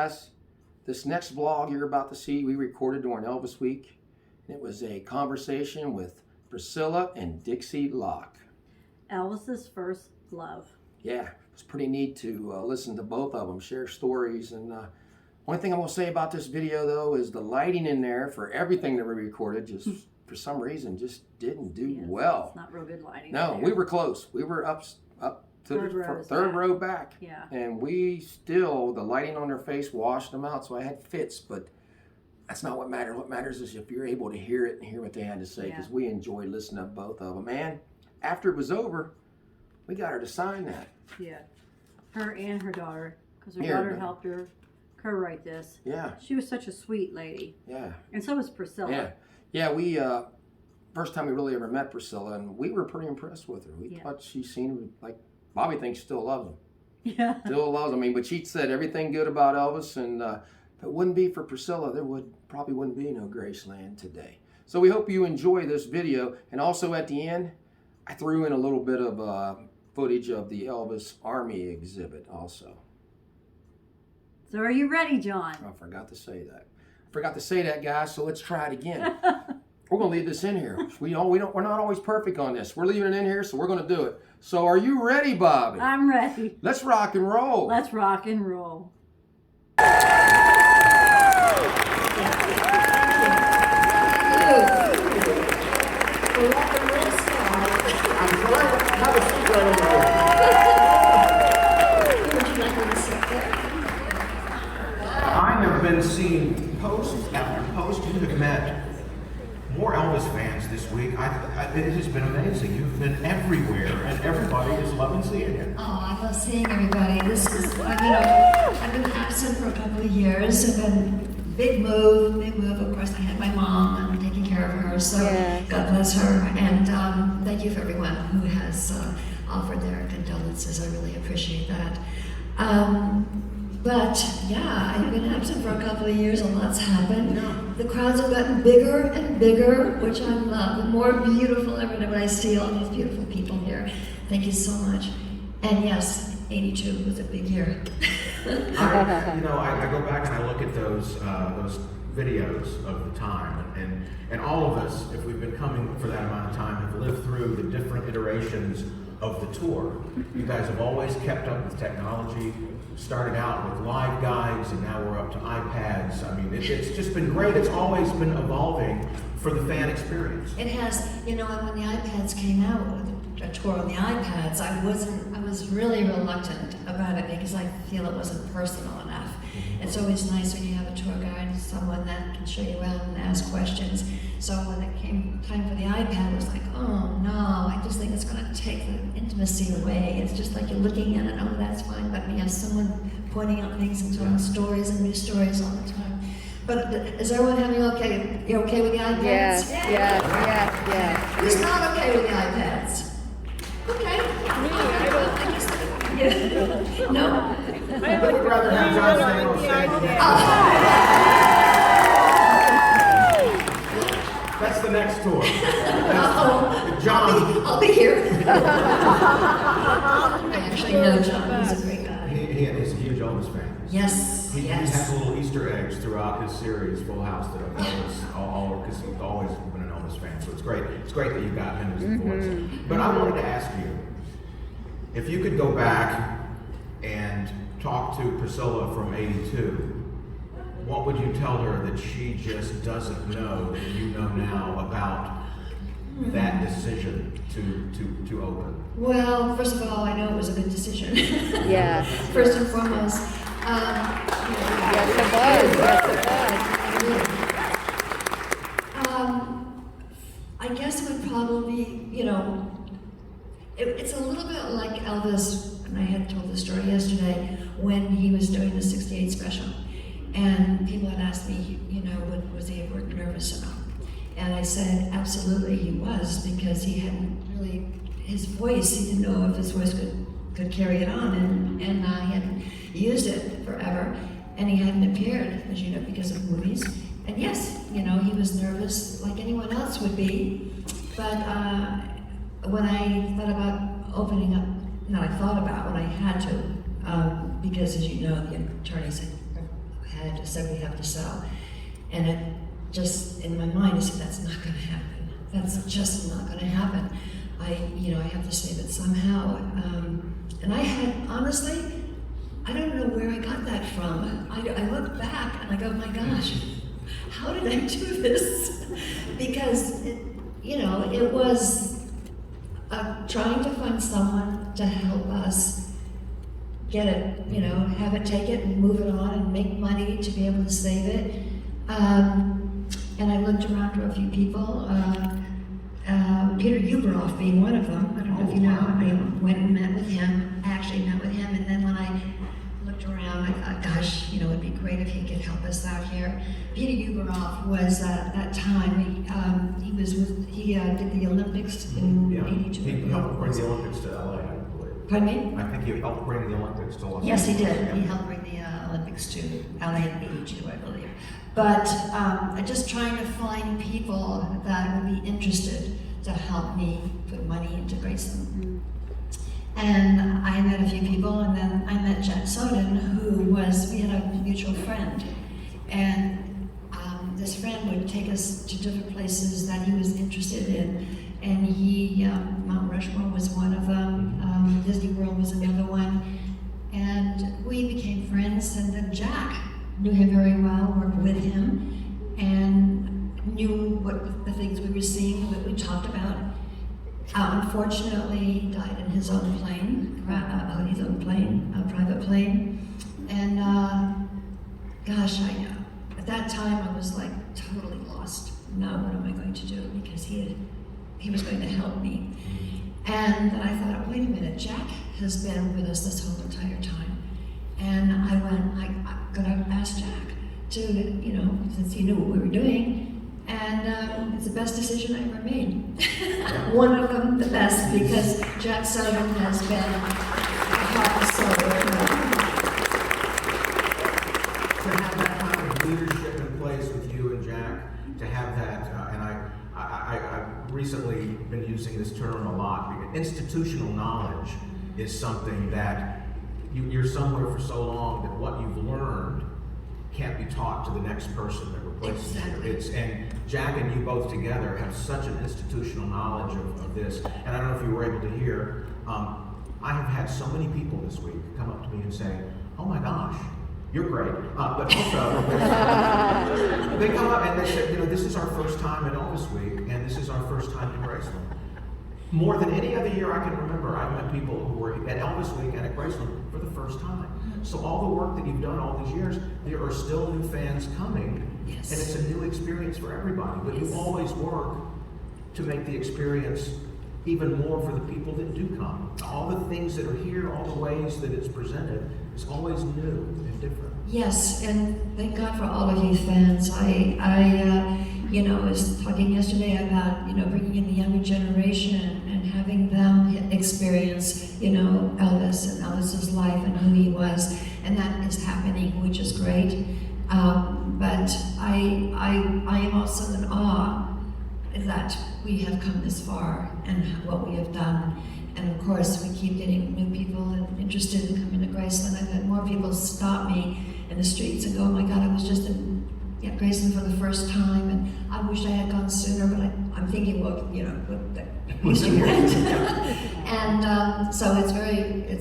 guys, this next vlog you're about to see, we recorded during Elvis Week. It was a conversation with Priscilla and Dixie Locke. Elvis's first love. Yeah, it was pretty neat to listen to both of them share stories. And one thing I will say about this video, though, is the lighting in there for everything that we recorded just for some reason just didn't do well. It's not real good lighting. No, we were close. We were up to the third row back. Yeah. And we still, the lighting on their face washed them out, so I had fits, but that's not what matters. What matters is if you're able to hear it and hear what they had to say, because we enjoyed listening to both of them. And after it was over, we got her to sign that. Yeah. Her and her daughter, because her daughter helped her co-write this. Yeah. She was such a sweet lady. Yeah. And so was Priscilla. Yeah. Yeah, we, first time we really ever met Priscilla, and we were pretty impressed with her. We thought she seemed like, Bobby thinks she still loves him. Yeah. Still loves him. I mean, but she said everything good about Elvis, and if it wouldn't be for Priscilla, there probably wouldn't be no Graceland today. So we hope you enjoy this video. And also at the end, I threw in a little bit of footage of the Elvis Army exhibit also. So are you ready, John? I forgot to say that. I forgot to say that, guys, so let's try it again. We're going to leave this in here. We're not always perfect on this. We're leaving it in here, so we're going to do it. So are you ready, Bobby? I'm ready. Let's rock and roll. Let's rock and roll. I have been seeing post after post. You have met more Elvis fans this week. It has been amazing. You've been everywhere, and everybody is loving seeing you. Oh, I love seeing everybody. This is, I've been absent for a couple of years. I've been big move. Of course, I had my mom. I'm taking care of her, so God bless her. And thank you for everyone who has offered their condolences. I really appreciate that. But yeah, I've been absent for a couple of years. A lot's happened. The crowds have gotten bigger and bigger, which I love. And more beautiful every day when I see all these beautiful people here. Thank you so much. And yes, 82 was a big year. I go back and I look at those videos of the time, and all of us, if we've been coming for that amount of time, have lived through the different iterations of the tour. You guys have always kept up with technology. Started out with live guides, and now we're up to iPads. I mean, it's just been great. It's always been evolving for the fan experience. It has, and when the iPads came out, a tour on the iPads, I was really reluctant about it because I feel it wasn't personal enough. It's always nice when you have a tour guide, someone that can show you around and ask questions. So when it came time for the iPad, it was like, oh no, I just think it's going to take the intimacy away. It's just like you're looking at it, oh, that's fine, but we have someone pointing out things and telling stories and new stories all the time. But is everyone having okay? You're okay with the iPads? Yeah. Who's not okay with the iPads? Okay. No? I would rather have John stay on stage. That's the next tour. John. I'll be here. I actually know John. He's a great guy. He is a huge Elvis fan. Yes. He has little Easter eggs throughout his series, Full House, that I've always, because he's always been an Elvis fan. So it's great. It's great that you got him as a voice. But I wanted to ask you, if you could go back and talk to Priscilla from '82, what would you tell her that she just doesn't know that you know now about that decision to open? Well, first of all, I know it was a good decision. Yeah. First and foremost. Yes, it was. I guess it would probably, it's a little bit like Elvis, and I had told the story yesterday, when he was doing the '68 special. And people had asked me, was he ever nervous enough? And I said, absolutely he was, because he hadn't really, his voice, he didn't know if his voice could carry it on, and he hadn't used it forever, and he hadn't appeared, as you know, because of movies. And yes, he was nervous like anyone else would be, but when I thought about opening up, when I had to, because as you know, the attorneys said we have to sell. And it just, in my mind, I said, that's not gonna happen. That's just not gonna happen. I have to save it somehow. And I had, honestly, I don't know where I got that from. I look back and I go, my gosh, how did I do this? Because, it was trying to find someone to help us get it, have it, take it and move it on and make money to be able to save it. And I looked around to a few people, Peter Uberoff being one of them. I don't know if you know. I went and met with him. I actually met with him, and then when I looked around, I thought, gosh, it'd be great if he could help us out here. Peter Uberoff was at that time. He did the Olympics in '82. He helped bring the Olympics to LA, I believe. Pardon me? I think he helped bring the Olympics to Los Yes, he Angeles. did. He helped bring the Olympics to LA in '82, I believe. But just trying to find people that would be interested to help me put money into Graceland. And I met a few people, and then I met Jack Soden, we had a mutual friend. And this friend would take us to different places that he was interested in. And Mount Rushmore was one of them, Disney World was another one. And we became friends, and then Jack knew him very well, worked with him, and knew what the things we were seeing, what we talked about. Unfortunately, he died in his own plane, a private plane. And gosh, at that time I was like totally lost. Now what am I going to do? Because he was going to help me. And then I thought, wait a minute, Jack has been with us this whole entire time. And I could have asked Jack to, since he knew what we were doing, and it's the best decision I ever made. One of them, the best, because Jack Soden has been a heart and soul. To have that kind of leadership in place with you and Jack, to have that, and I've recently been using this term a lot, because institutional knowledge is something that you're somewhere for so long that what you've learned can't be taught to the next person that replaces Exactly. you. And Jack and you both together have such an institutional knowledge of this. And I don't know if you were able to hear, I have had so many people this week come up to me and say, oh my gosh, you're great. But also, they come up and they say, this is our first time at Elvis Week, and this is our first time in Graceland. More than any other year I can remember, I've met people who were at Elvis Week and at Graceland for the first time. So all the work that you've done all these years, there are still new fans coming, Yes. and it's a new experience for everybody. But you always work to make the experience even more for the people that do come. All the things that are here, all the ways that it's presented, is always new and different. Yes, and thank God for all of you fans. I was talking yesterday about, bringing in the younger generation and having them experience, Elvis and Elvis's life and who he was, and that is happening, which is great. But I am also in awe that we have come this far and what we have done. And of course, we keep getting new people interested in coming to Graceland. I've had more people stop me in the streets and go, oh my God, I was just in Graceland for the first time, and I wish I had gone sooner, but I'm thinking, well, at least you went. And so it's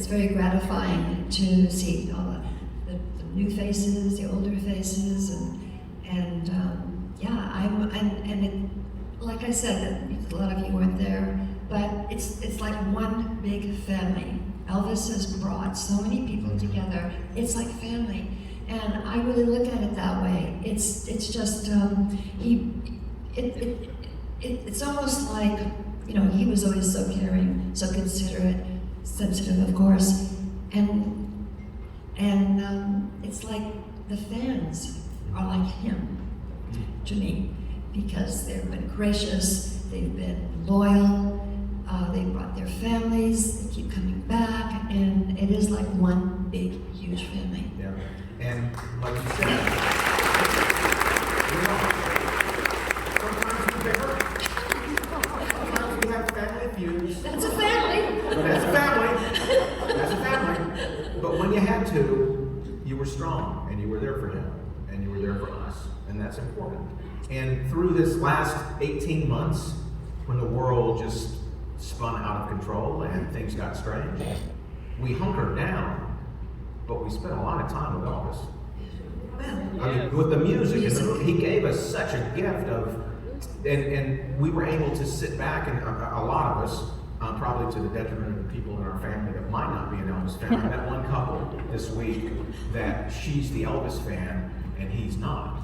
very gratifying to see all the new faces, the older faces, and like I said, a lot of you weren't there, but it's like one big family. Elvis has brought so many people together. It's like family, and I really look at it that way. It's just it's almost like he was always so caring, so considerate, sensitive, of course, and it's like the fans are like him to me, because they've been gracious, they've been loyal, they brought their families, they keep coming back, and it is like one big, huge family. Yeah. And like you said, sometimes we differ. Sometimes we have family feuds. That's a family. But that's a family. That's a family. But when you had to, you were strong and you were there for him. that's important. And through this last 18 months, when the world just spun out of control and things got strange, we hunkered down, but we spent a lot of time with Elvis. I mean, with the music, and he gave us such a gift of, and we were able to sit back, and a lot of us, probably to the detriment of the people in our family that might not be an Elvis fan. I met one couple this week that she's the Elvis fan and he's not.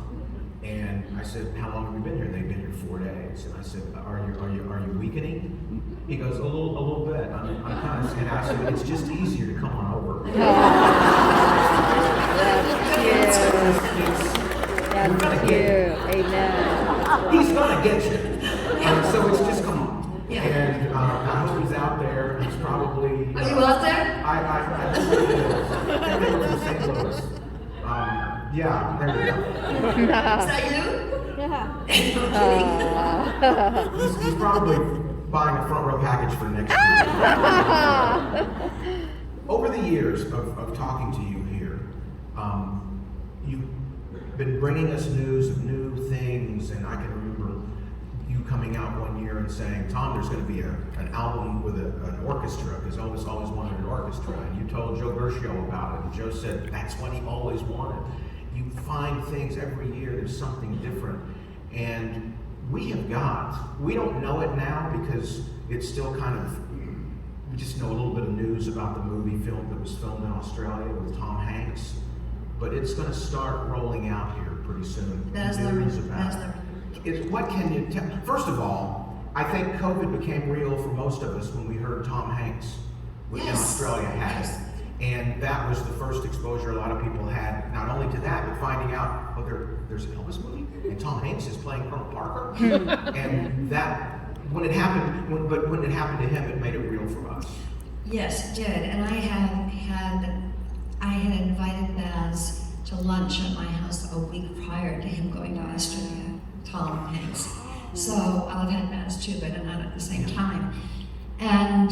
And I said, "How long have you been here?" They've been here 4 days. And I said, "Are you weakening?" He goes, "A little bit. I'm kind of." And I said, "It's just easier to come on over." That's cute. Amen. He's gonna get you. So it's just come on. Yeah. And I hope he's out there. He's probably. Are you out there? I think he is. I think he lives in St. Louis. Yeah, there we go. Is that you? Yeah. He's probably buying a front row package for next year. Over the years of talking to you here, you've been bringing us news of new things, and I can remember you coming out one year and saying, "Tom, there's going to be an album with an orchestra, because Elvis always wanted an orchestra." And you told Joe Gershio about it, and Joe said that's what he always wanted. You find things every year, there's something different. And we don't know it now because it's still kind of, we just know a little bit of news about the movie film that was filmed in Australia with Tom Hanks. But it's going to start rolling out here pretty soon. What can you tell? First of all, I think COVID became real for most of us when we heard Tom Hanks in Australia had it. And that was the first exposure a lot of people had, not only to that, but finding out, oh, there's an Elvis movie, and Tom Hanks is playing Colonel Parker. And that, when it happened to him, it made it real for us. Yes, it did. And I had invited Baz to lunch at my house a week prior to him going to Australia, Tom Hanks. So I've had Baz too, but not at the same time. And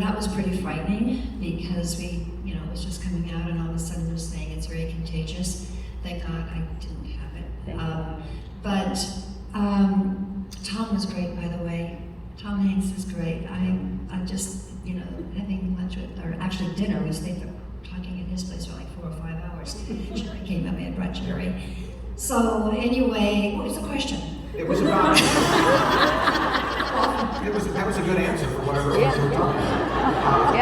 that was pretty frightening because it was just coming out, and all of a sudden was saying it's very contagious. Thank God I didn't have it. But Tom was great, by the way. Tom Hanks is great. I just, having lunch with, or actually dinner, we stayed there talking at his place for like 4 or 5 hours. Jerry came up, we had brought Jerry. So anyway, what was the question? It was about. That was a good answer for whatever it was we're talking about.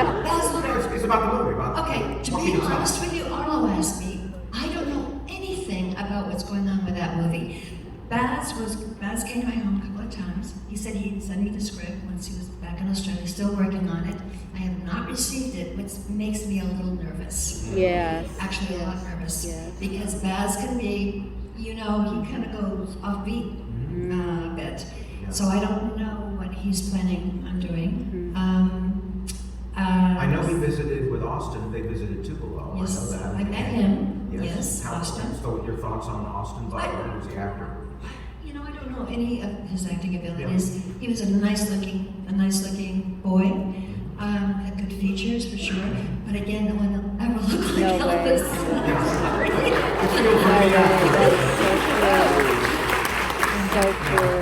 It's about the movie. Okay, to be honest with you, Arlo asked me, I don't know anything about what's going on with that movie. Baz came to my home a couple of times. He said he'd send me the script once he was back in Australia, still working on it. I have not received it, which makes me a little nervous. Yes. Actually, a lot nervous. Yes. Because Baz can be, he kind of goes offbeat a bit. So I don't know what he's planning on doing. I know he visited with Austin. They visited Tupelo. Yes, I know that. I met him. Yes, Austin. So your thoughts on Austin Butler, who's the actor? I don't know any of his acting abilities. Yeah. He was a nice looking boy. Had good features for sure. But again, no one will ever look like Elvis. So cool.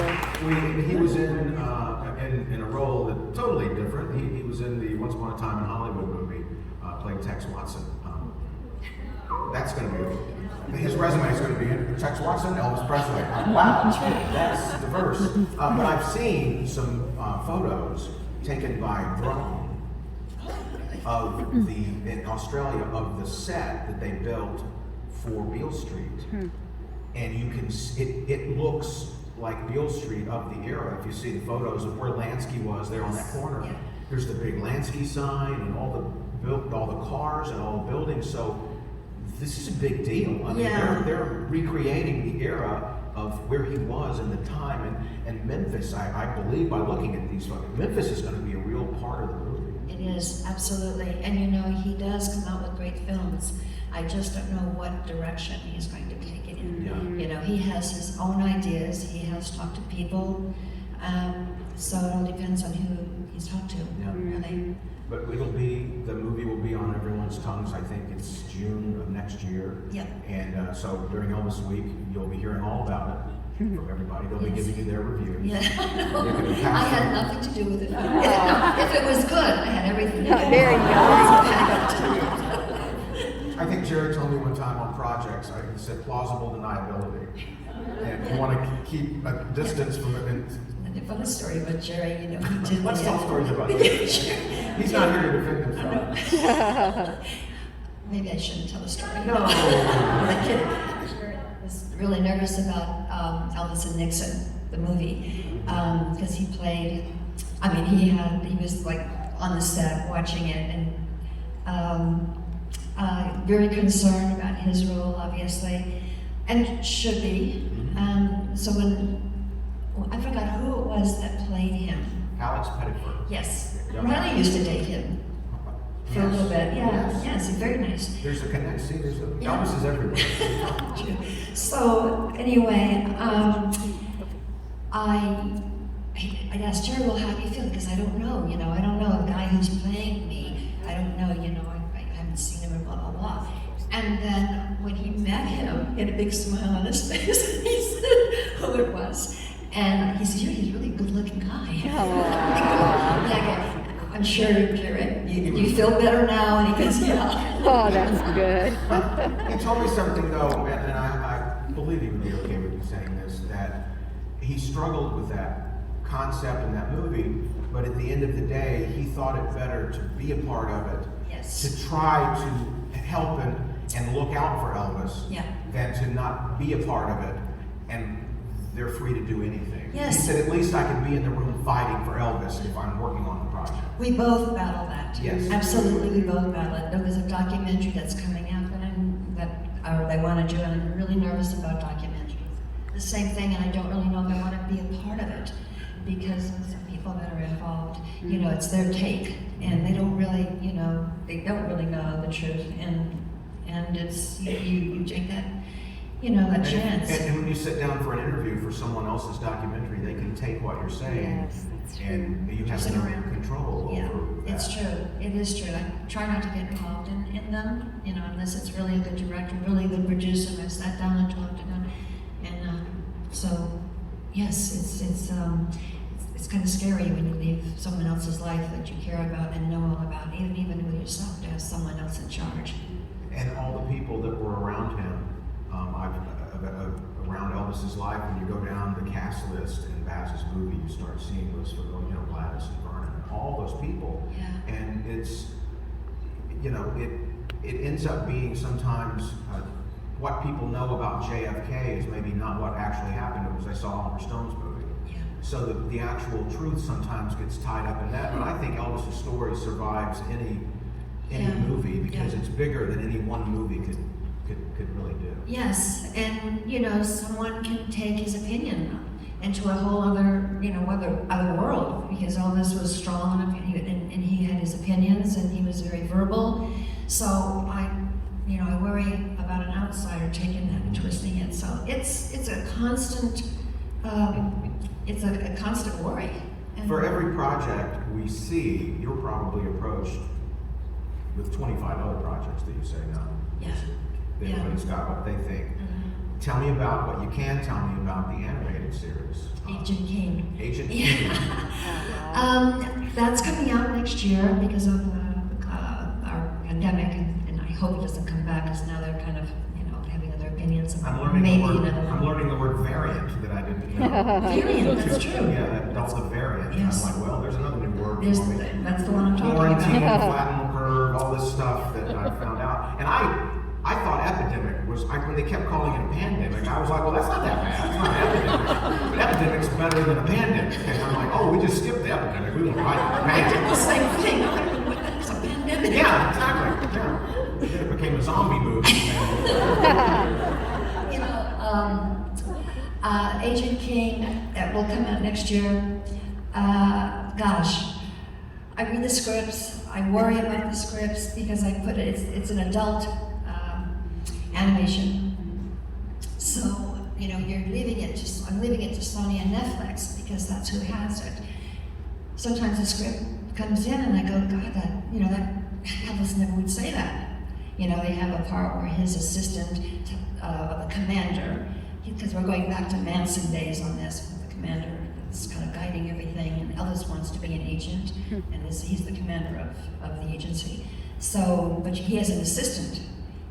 He was in a role that totally different. He was in the Once Upon a Time in Hollywood movie, playing Tex Watson. That's going to be his resume is going to be Tex Watson, Elvis Presley. Wow, that's diverse. But I've seen some photos taken by drone in Australia of the set that they built for Beale Street. And you can, it looks like Beale Street of the era. If you see the photos of where Lansky was there on that corner, there's the big Lansky sign and all the cars and all the buildings. So this is a big deal. I mean, they're recreating the era of where he was in the time. And Memphis, I believe by looking at these photos, Memphis is going to be a real part of the movie. It is, absolutely. And he does come out with great films. I just don't know what direction he's going to take it in. Yeah. He has his own ideas. He has talked to people. So it all depends on who he's talked to. Yeah. Really. But the movie will be on everyone's tongues. I think it's June of next year. Yeah. And so during Elvis Week, you'll be hearing all about it from everybody. They'll be giving you their reviews. Yeah. You can I pass had them. nothing to do with it. If it was good, I had everything to do with it. There you go. I think Jerry told me one time on projects, he said plausible deniability. And you want to keep a distance from it. And And a funny story about Jerry, he did. let's tell stories about him. He's not here to defend himself. Maybe I shouldn't tell the story. No. I'm kidding. I was really nervous about Elvis and Nixon, the movie, because he played. I mean, he was like on the set watching it, and very concerned about his role, obviously, and should be. So I forgot who it was that played him. Alex Pettyford. Yes, Yeah. Ronnie used to date him for a little bit. Yeah, yes, he's very nice. There's a connect. See, Elvis is everywhere. So anyway, I asked Jerry, well, how do you feel? Because I don't know, I don't know the guy who's playing me. I don't know, I haven't seen him and blah, blah, blah. And then when he met him, he had a big smile on his face, and he said who it was. And he said, he's a really good-looking guy. I'm sure you feel better now, and he goes, yeah. Oh, that's good. He told me something though, and I believe he would be okay with me saying this, that he struggled with that concept in that movie, but at the end of the day, he thought it better to be a part of it, Yes. to try to help and look out for Elvis, Yeah. than to not be a part of it, and they're free to do anything. Yes. He said, at least I can be in the room fighting for Elvis if I'm working on the project. We both battle that. Yes. Absolutely, we both battle it. There was a documentary that's coming out that they want to do, and I'm really nervous about documentaries. The same thing, and I don't really know if I want to be a part of it because of some people that are involved. It's their take, and they don't really, know the truth, and it's you take that, that chance. And when you sit down for an interview for someone else's documentary, they can take what you're saying, Yes, that's true. and you have Sit no around. control Yeah, over that. it's true. It is true. I try not to get involved in them, unless it's really a good director, really good producer. I sat down and talked to them, and so yes, it's kind of scary when you leave someone else's life that you care about and know all about, even with yourself, to have someone else in charge. And all the people that were around him, around Elvis's life, when you go down the cast list in Baz's movie, you start seeing those, Gladys and Vernon, and all those people. Yeah. And it's, it ends up being sometimes what people know about JFK is maybe not what actually happened. It was they saw Oliver Stone's movie. Yeah. So the actual truth sometimes gets tied up in that. But I think Elvis's story survives any Yeah. movie because Yeah. it's bigger than any one movie could really do. Yes, and someone can take his opinion into a whole other, other world, because Elvis was strong enough, and he had his opinions, and he was very verbal. So I worry about an outsider taking that and twisting it. So it's a constant, it's a constant worry. And For every project we see, you're probably approached with 25 other projects that you say no. Yeah. Everybody's got what they think. Tell me about what you can tell me about the animated series. Agent King. Agent King. That's coming out next year because of our pandemic, and I hope it doesn't come back because now they're kind of, having other opinions I'm about learning maybe the word. another I'm one. learning the word variant that I didn't know. Variant, that's true. Yeah, that Delta variant. Yes. I'm like, well, there's another new word There's, for me. that's the one I'm talking Quarantine, about. flatten curve, all this stuff that I found out. And I thought epidemic was, when they kept calling it a pandemic, I was like, well, that's not that bad. It's not an epidemic. But epidemic's better than a pandemic. And I'm like, oh, we just skipped the epidemic. We went right to the I did the pandemic. same thing. It's a pandemic. Yeah, exactly. Yeah. Then it became a zombie movie. Agent King, that will come out next year. Gosh, I read the scripts. I worry about the scripts because I put it. It's an adult animation, so you're leaving it to. I'm leaving it to Sony and Netflix because that's who has it. sometimes the script comes in and I go, God, that Elvis never would say that. They have a part where his assistant, the commander, because we're going back to Manson days on this, with the commander is kind of guiding everything, and Elvis wants to be an agent, and he's the commander of the agency. So, but he has an assistant,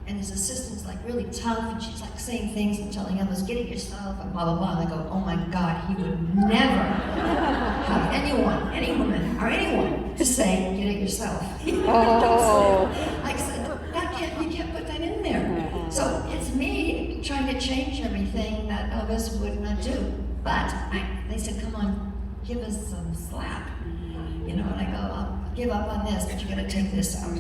and his assistant's like really tough, and she's like saying things and telling Elvis, get it yourself, and blah, blah, blah. And I go, oh my God, he would never have any woman, or anyone to say, get it yourself. Oh. I said, you can't put that in there. So it's me trying to change everything that Elvis would not do. But they said, come on, give us some slack. And I go, I'll give up on this, but you gotta take this out.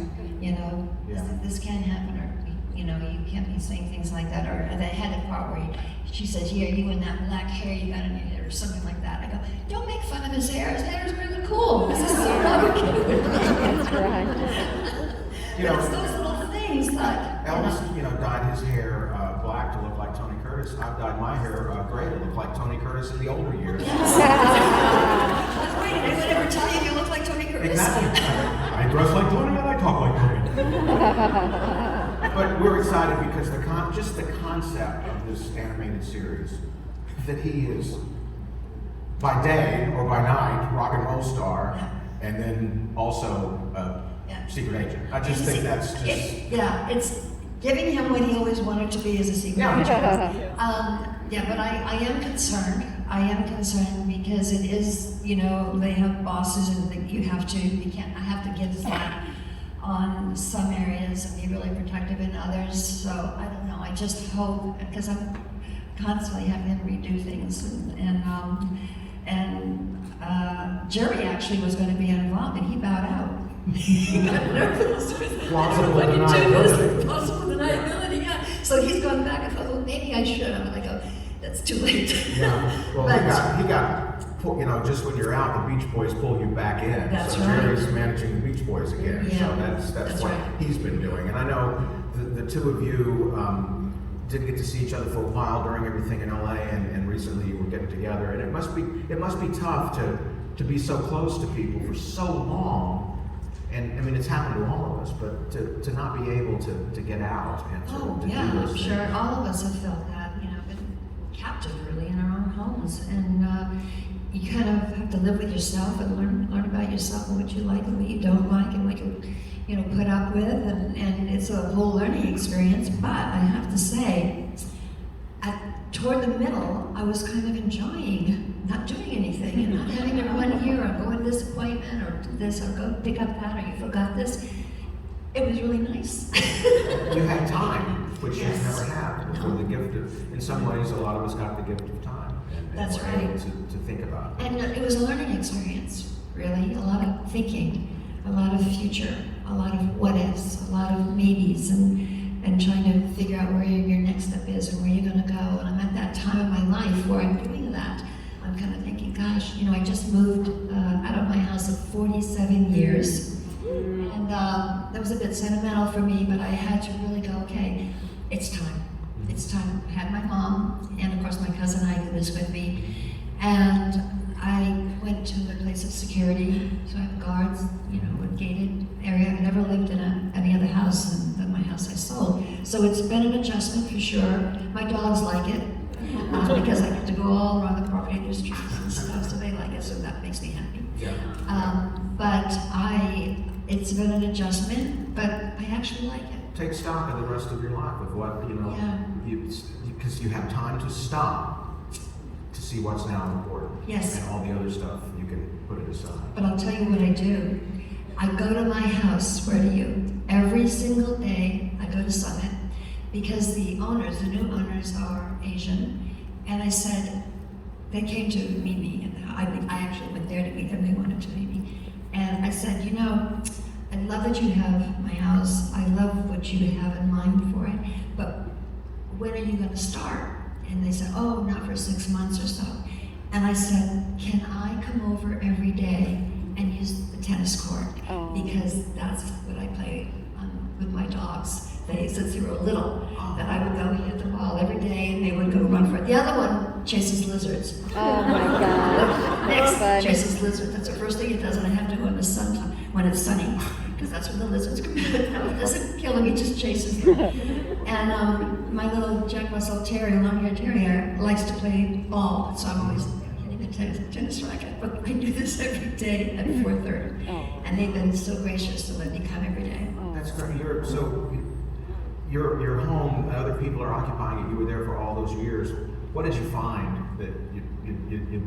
This can't happen, or you can't be saying things like that. Or they had a part where she said, here, you and that black hair you got in your hair, or something like that. I go, don't make fun of his hair. His hair is really cool. This is so cute. That's right. It's those little things that Elvis, dyed his hair black to look like Tony Curtis. I've dyed my hair gray to look like Tony Curtis in the older years. Wait, did anyone ever tell you look like Tony Curtis? Exactly. I dress like Tony and I talk like Tony. But we're excited because just the concept of this animated series, that he is by day or by night rock and roll star, and then also secret agent. I just think that's just... It's giving him what he always wanted to be as a secret agent. But I am concerned. I am concerned because it is, they have bosses and I have to give slack on some areas and be really protective in others. So I don't know, I just hope, because I'm constantly having him redo things and Jerry actually was going to be involved and he bowed out. He got nervous. Plausible deniability. Plausible deniability, yeah. So he's going back and thought, well, maybe I should. And I go, that's too late. Yeah. Well, he got, just when you're out, the Beach Boys pull you back in. That's so right. Jerry's managing the Beach Boys again. Yeah. So that's what right. he's been doing. And I know the two of you didn't get to see each other for a while during everything in LA, and recently you were getting together. And it must be tough to be so close to people for so long. And I mean, it's happened to all of us, but to not be able to get out and to do those I'm things. sure all of us have felt that, been captive really in our own homes. And you kind of have to live with yourself and learn about yourself and what you like and what you don't like and what you put up with. And it's a whole learning experience. But I have to say, toward the middle, I was kind of enjoying not doing anything and not having to run here or go to this appointment or do this or go pick up that or you forgot this. It was really nice. You had time, which Yes. you've never had before. The gift of, in some ways, a lot of us got the gift of time. And That's we're right. able to think about it. And it was a learning experience, really. A lot of thinking, a lot of future, a lot of what ifs, a lot of maybes, and trying to figure out where your next step is and where you're going to go. And I'm at that time in my life where I'm doing that. I'm kind of thinking, gosh, I just moved out of my house of 47 years. And that was a bit sentimental for me, but I had to really go, okay, it's time. It's time. I had my mom, and of course my cousin I did this with me. And I went to the place of security, so I have guards, a gated area. I've never lived in any other house than my house I sold. So it's been an adjustment for sure. My dogs like it, because I get to go all around the property, there's trees and stuff, so they like it, so that makes me happy. Yeah. But it's been an adjustment, but I actually like it. Take stock of the rest of your life of what, because you have time to stop to see what's now important. Yes. And all the other stuff, you can put it aside. But I'll tell you what I do. I go to my house, swear to you, every single day I go to Summit, because the new owners are Asian, and I said, they came to meet me, and I actually went there to meet them, they wanted to meet me, and I said, I love that you have my house, I love what you have in mind for it, but when are you going to start? And they said, oh, not for 6 months or so. And I said, can I come over every day and use the tennis court? Oh. Because that's what I play with my dogs. Since they were little, that I would go hit the ball every day, and they would go run for it. The other one chases lizards. Oh my gosh. That's funny. Chases lizards. That's the first thing he does, and I have to go in the sun when it's sunny, because that's when the lizards come in. No, he doesn't kill them, he just chases them. And my little Jack Russell Terrier, long-haired terrier, likes to play ball, so I'm always hitting the tennis racket. But I do this every day at 4:30, and they've been so gracious to let me come every day. That's great. Your home, other people are occupying it. You were there for all those years. What did you find that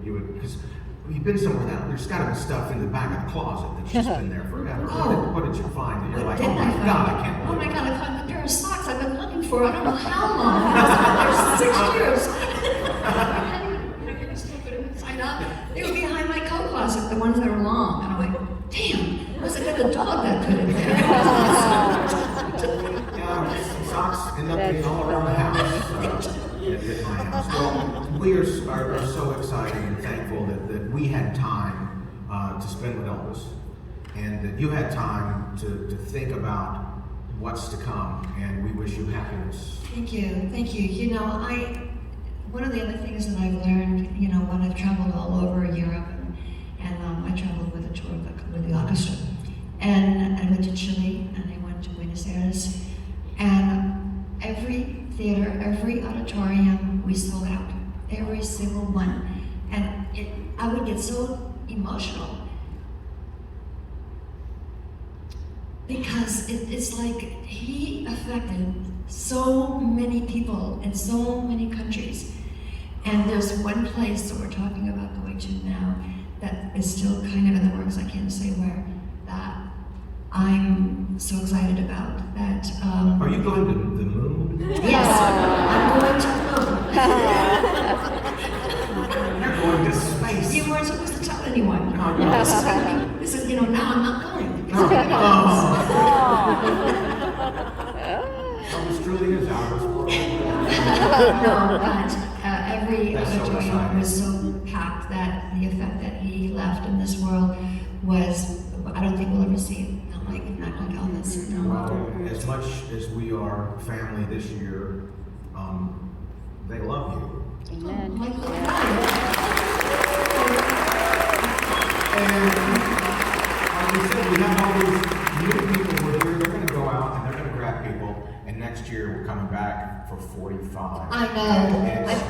you would, because you've been somewhere now, there's got to be stuff in the back of the closet that's just been there forever. What did you find that you're like, oh my God, I can't believe it? Oh my God, I found the pair of socks I've been looking for I don't know how long. I was there 6 years. Sign up. They were behind my coat closet, the ones that are long. And I'm like, damn, must have been the dog that put it there. Socks end up being all around the house, at my house. Well, we are so excited and thankful that we had time to spend with Elvis, and that you had time to think about what's to come, and we wish you happiness. Thank you, thank you. You know, one of the other things that I've learned, you know, when I've traveled all over Europe, and I traveled with a tour with the orchestra, and I went to Chile, and I went to Buenos Aires, and every theater, every auditorium, we sold out, every single one. And I would get so emotional because it's like he affected so many people in so many countries. And there's one place that we're talking about going to now that is still kind of in the works, I can't say where, that I'm so excited about. That Are you going to the moon? yes, I'm going to the moon. You're going to space. You weren't supposed to tell anyone. This is, you know, now I'm not going. Elvis truly is out of this world. No, but every That's so auditorium exciting. was so packed that the effect that he left in this world was, I don't think we'll ever see it. Not like Elvis. No. Well, as much as we are family this year, they love you. Amen. Like, And like we said, we have all these new people who are here. They're going to go out and they're going to grab people. And next year we're coming back for 45. I know. It's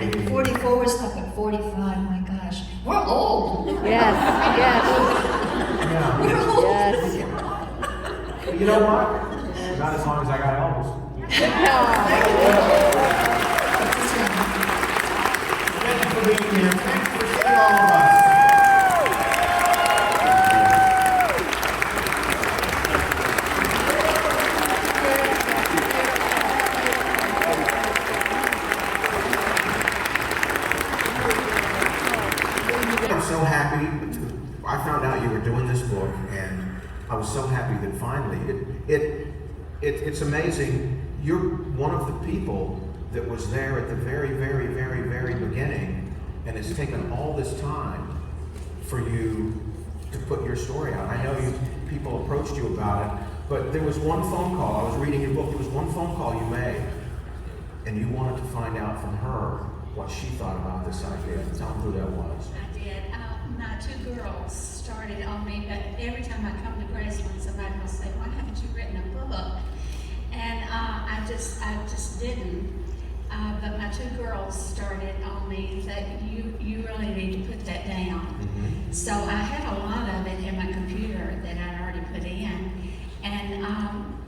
going to be 44, we're stuck at 45. My gosh, we're old. Yes, yes, Yeah. We're old. yes. But you know what? Not as long as I got Elvis. Thank you for being here. Thank you for seeing all of us. I'm so happy. I found out you were doing this book, and I was so happy that finally it's amazing. You're one of the people that was there at the very, very, very, very beginning, and it's taken all this time for you to put your story out. I know people approached you about it, but there was one phone call. I was reading your book. There was one phone call you made, and you wanted to find out from her what she thought about this idea. Tell them who that was. I did. My two girls started on me, but every time I come to Graceland, somebody will say, "Why haven't you written a book?" And I just didn't. But my two girls started on me that you really need to put that down. Mm-hmm. So I had a lot of it in my computer that I'd already put in, and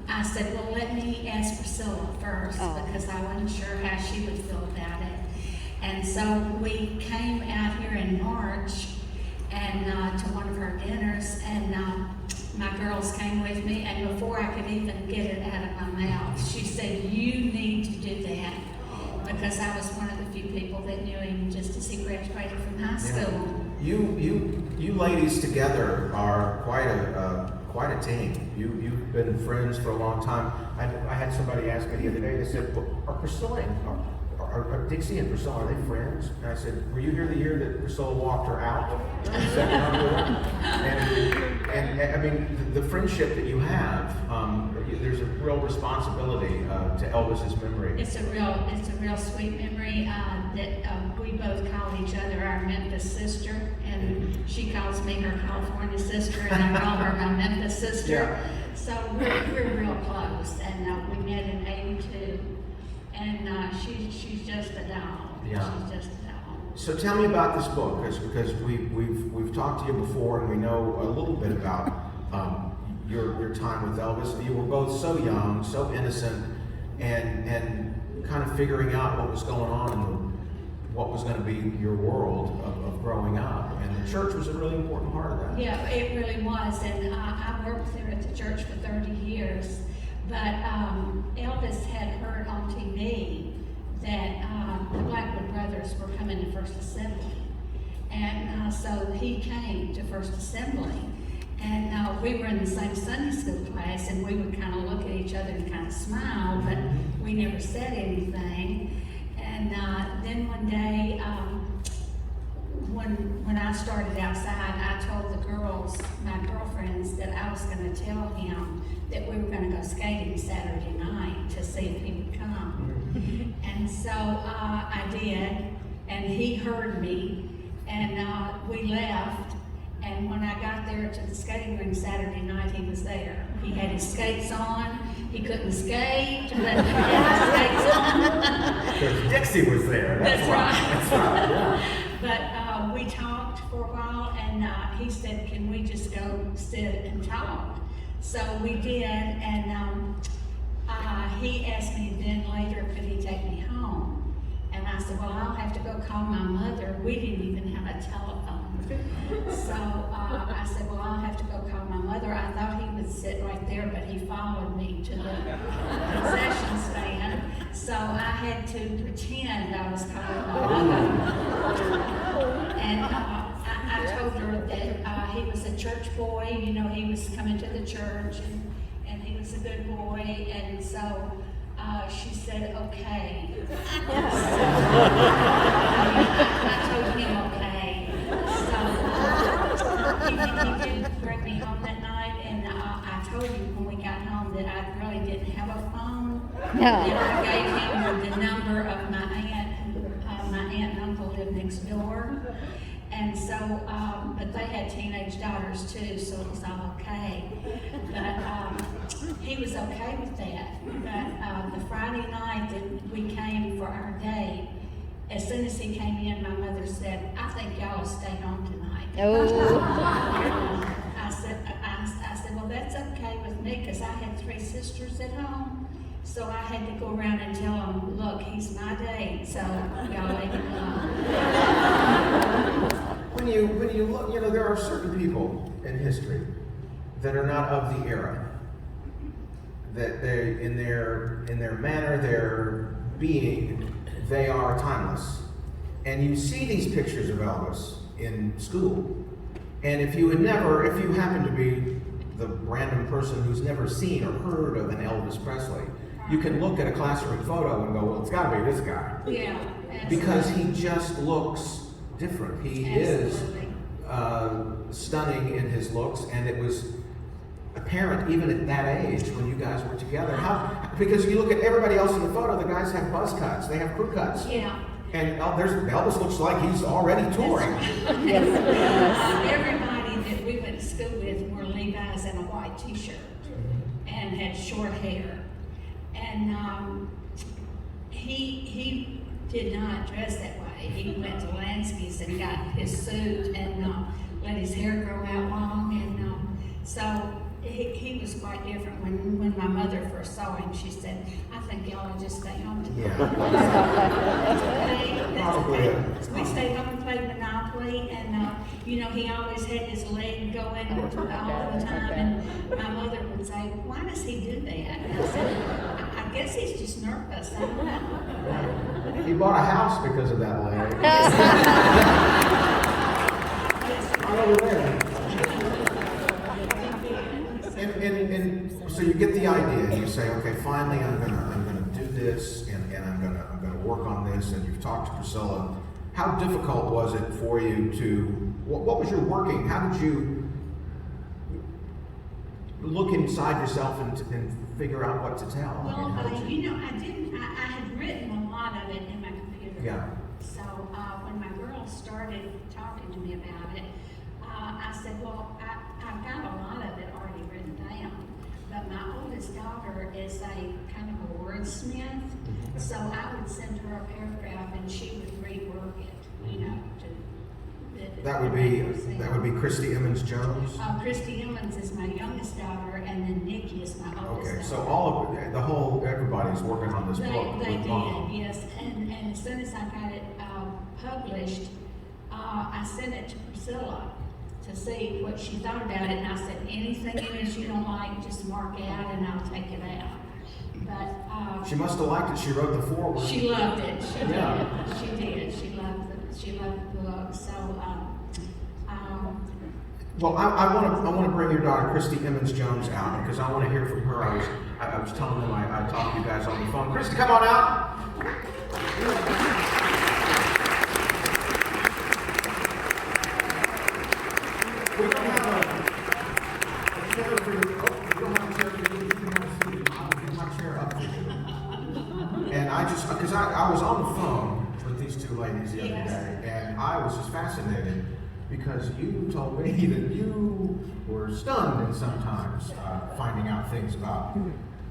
I said, "Well, let me ask Priscilla first because I wasn't sure how she would feel about it." And so we came out here in March and to one of her dinners, and my girls came with me, and before I could even get it out of my mouth, she said, "You need to do that," because I was one of the few people that knew him just as he graduated from high school. You ladies together are quite a team. You've been friends for a long time. I had somebody ask me the other day. They said, "Are Priscilla are Dixie and Priscilla, are they friends? And I said, were you here the year that Priscilla walked her out? And I mean, the friendship that you have, there's a real responsibility to Elvis's memory. It's a real sweet memory that we both call each other our Memphis sister, and she calls me her California sister, and I call her my Memphis sister. Yeah. So we're real close, and we met in '82, and she's just a doll. Yeah. She's just a doll. So tell me about this book, because we've talked to you before, and we know a little bit about your time with Elvis. You were both so young, so innocent, and kind of figuring out what was going on and what was going to be your world of growing up. And the church was a really important part of that. Yeah, it really was, and I worked there at the church for 30 years. But Elvis had heard on TV that the Blackwood brothers were coming to First Assembly, and so he came to First Assembly. And we were in the same Sunday school class, and we would kind of look at each other and kind of smile, but we never said anything. And then one day, when I started outside, I told the girls, my girlfriends, that I was going to tell him that we were going to go skating Saturday night to see if he would come. And so I did, and he heard me, and we left. And when I got there to the skating ring Saturday night, he was there. He had his skates on. He couldn't skate, but he had his skates on. Because Dixie was there. That's right. That's right. Yeah. But we talked for a while, and he said, "Can we just go sit and talk?" So we did, and he asked me then later, could he take me home? And I said, well, I'll have to go call my mother. We didn't even have a telephone. So I said, well, I'll have to go call my mother. I thought he would sit right there, but he followed me to the concession stand. So I had to pretend I was calling my mother. And I told her that he was a church boy. You know, he was coming to the church, and he was a good boy. And so she said, okay. I told him okay. So he did bring me home that night, and I told him when we got home that I really didn't have a phone. No. And I gave him the number of my aunt. My aunt and uncle lived next door. And so, but they had teenage daughters too, so it was all okay. But he was okay with that. But the Friday night that we came for our date, as soon as he came in, my mother said, I think y'all will stay home tonight. Oh. I said, well, that's okay with me, because I had 3 sisters at home. So I had to go around and tell them, look, he's my date, so y'all leave him alone. When you look, you know, there are certain people in history that are not of the era. That they, in their manner, their being, they are timeless. And you see these pictures of Elvis in school, and if you happen to be the random person who's never seen or heard of an Elvis Presley, you can look at a classroom photo and go, well, it's got to be this guy. Yeah, absolutely. Because he just looks different. He Absolutely. is stunning in his looks, and it was apparent even at that age when you guys were together. Because you look at everybody else in the photo, the guys have buzz cuts, they have crew cuts. Yeah. And Elvis looks like he's already touring. Everybody that we went to school with wore Levi's and a white t-shirt and had short hair. And he did not dress that way. He went to Lansky's and got his suit and let his hair grow out long. And so he was quite different. When my mother first saw him, she said, I think y'all will just stay home tonight. Yeah. That's okay. So we stayed home and played Monopoly, and you know, he always had his leg going all the time, and my mother would say, why does he do that? And I said, I guess he's just nervous. I don't know. He bought a house because of that leg. Right over there. And so you get the idea, and you say, okay, finally I'm gonna do this, and I'm gonna work on this, and you've talked to Priscilla. How difficult was it for you to, what was your working, how did you look inside yourself and figure out what to tell? Well, I had written a lot of it in my computer. Yeah. So when my girls started talking to me about it, I said, well, I've got a lot of it already written down. But my oldest daughter is a kind of a wordsmith, so I would send her a paragraph and she would rework it, you know. That would be Christy Emmons Jones. Christy Emmons is my youngest daughter, and then Nikki is my oldest Okay, daughter. so everybody's working on this book. They with Mom. did, yes. And as soon as I got it published, I sent it to Priscilla to see what she thought about it, and I said, anything in it you don't like, just mark out and I'll take it out. But She must have liked it. She wrote the foreword. she loved it. She did. Yeah. She did. She loved the book. So Well, I want to bring your daughter Christy Emmons Jones out because I want to hear from her. I was telling them I talked to you guys on the phone. Christy, come on out. We don't have a chair for you. Oh, we don't have a chair for you. You can have a seat. I'll get my chair up for you. And because I was on the phone with these two ladies the other day, and I was just fascinated because you told me that you were stunned sometimes finding out things about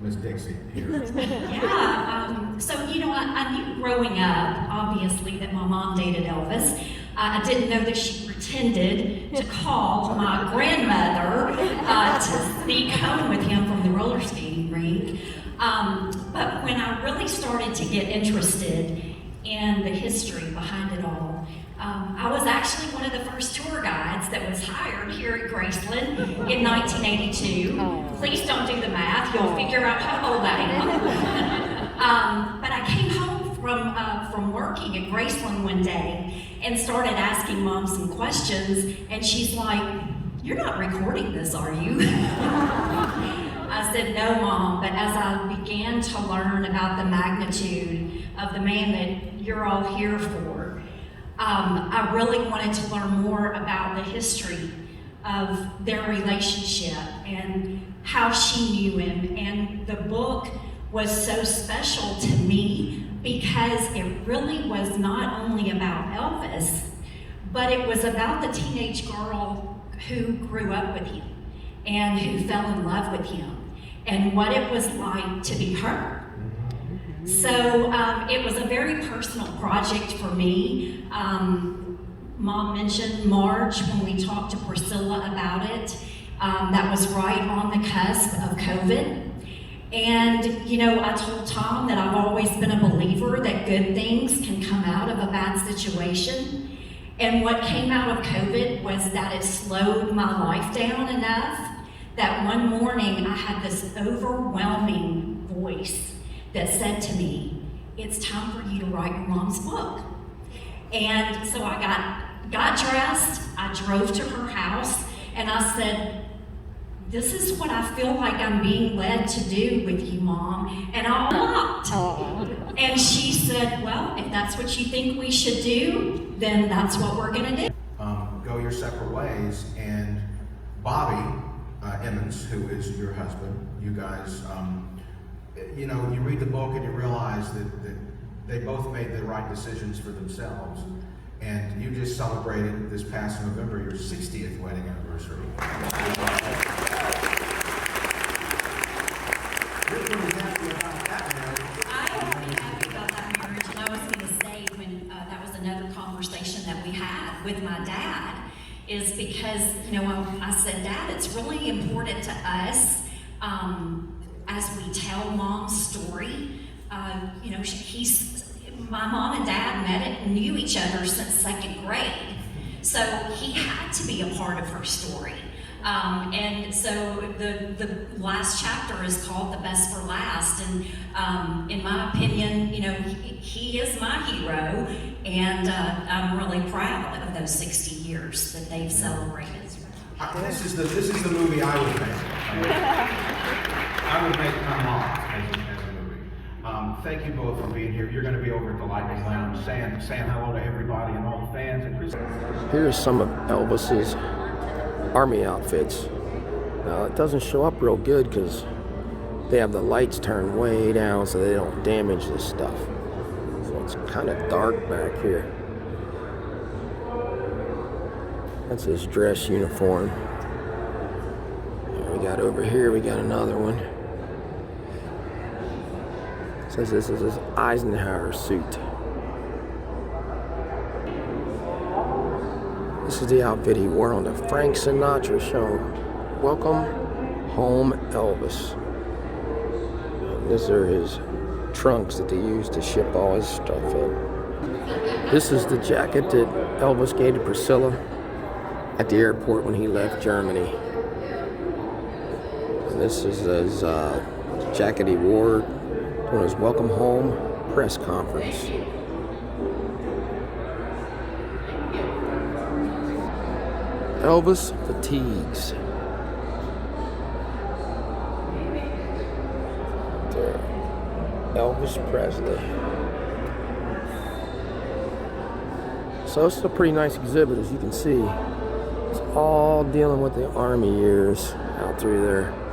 Miss Dixie here. Yeah, so I knew growing up, obviously, that my mom dated Elvis. I didn't know that she pretended to call my grandmother to sneak home with him from the roller skating rink. But when I really started to get interested in the history behind it all, I was actually one of the first tour guides that was hired here at Graceland in 1982. Please don't do the math, you'll figure out how old I am. But I came home from working at Graceland one day and started asking Mom some questions, and she's like, "You're not recording this, are you?" I said, "No, Mom," but as I began to learn about the magnitude of the man that you're all here for, I really wanted to learn more about the history of their relationship and how she knew him. And the book was so special to me because it really was not only about Elvis, but it was about the teenage girl who grew up with him and who fell in love with him and what it was like to be her. So it was a very personal project for me. Mom mentioned March when we talked to Priscilla about it. That was right on the cusp of COVID. And, I told Tom that I've always been a believer that good things can come out of a bad situation. And what came out of COVID was that it slowed my life down enough that one morning I had this overwhelming voice that said to me, "It's time for you to write your mom's book." And so I got dressed, I drove to her house, and I said, "This is what I feel like I'm being led to do with you, Mom," and I walked. And she said, "Well, if that's what you think we should do, then that's what we're gonna do." Go your separate ways, and Bobby Emmons, who is your husband, you guys, you read the book and you realize that they both made the right decisions for themselves. And you just celebrated this past November your 60th wedding anniversary. You're pretty happy about that marriage. I am pretty happy about that marriage, and I was going to say when that was another conversation that we had with my dad, is because, I said, "Dad, it's really important to us as we tell Mom's story." My mom and dad met and knew each other since second grade, so he had to be a part of her story. And so the last chapter is called "The Best for Last," and in my opinion, he is my hero, and I'm really proud of those 60 years that they've celebrated. This is the movie I would make. I would make my mom as a movie. thank you both for being here. You're going to be over at the Lightning Lounge saying hello to everybody and all the fans. And Here's some of Elvis's Army outfits. Now it doesn't show up real good because they have the lights turned way down so they don't damage this stuff. So it's kind of dark back here. That's his dress uniform. And we got over here, we got another one. It says this is his Eisenhower suit. This is the outfit he wore on the Frank Sinatra show. Welcome home, Elvis. And these are his trunks that they use to ship all his stuff in. This is the jacket that Elvis gave to Priscilla at the airport when he left Germany. And this is his jacket he wore on his welcome home press conference. Elvis fatigues. There. Elvis Presley. So it's a pretty nice exhibit, as you can see. It's all dealing with the Army years out through there.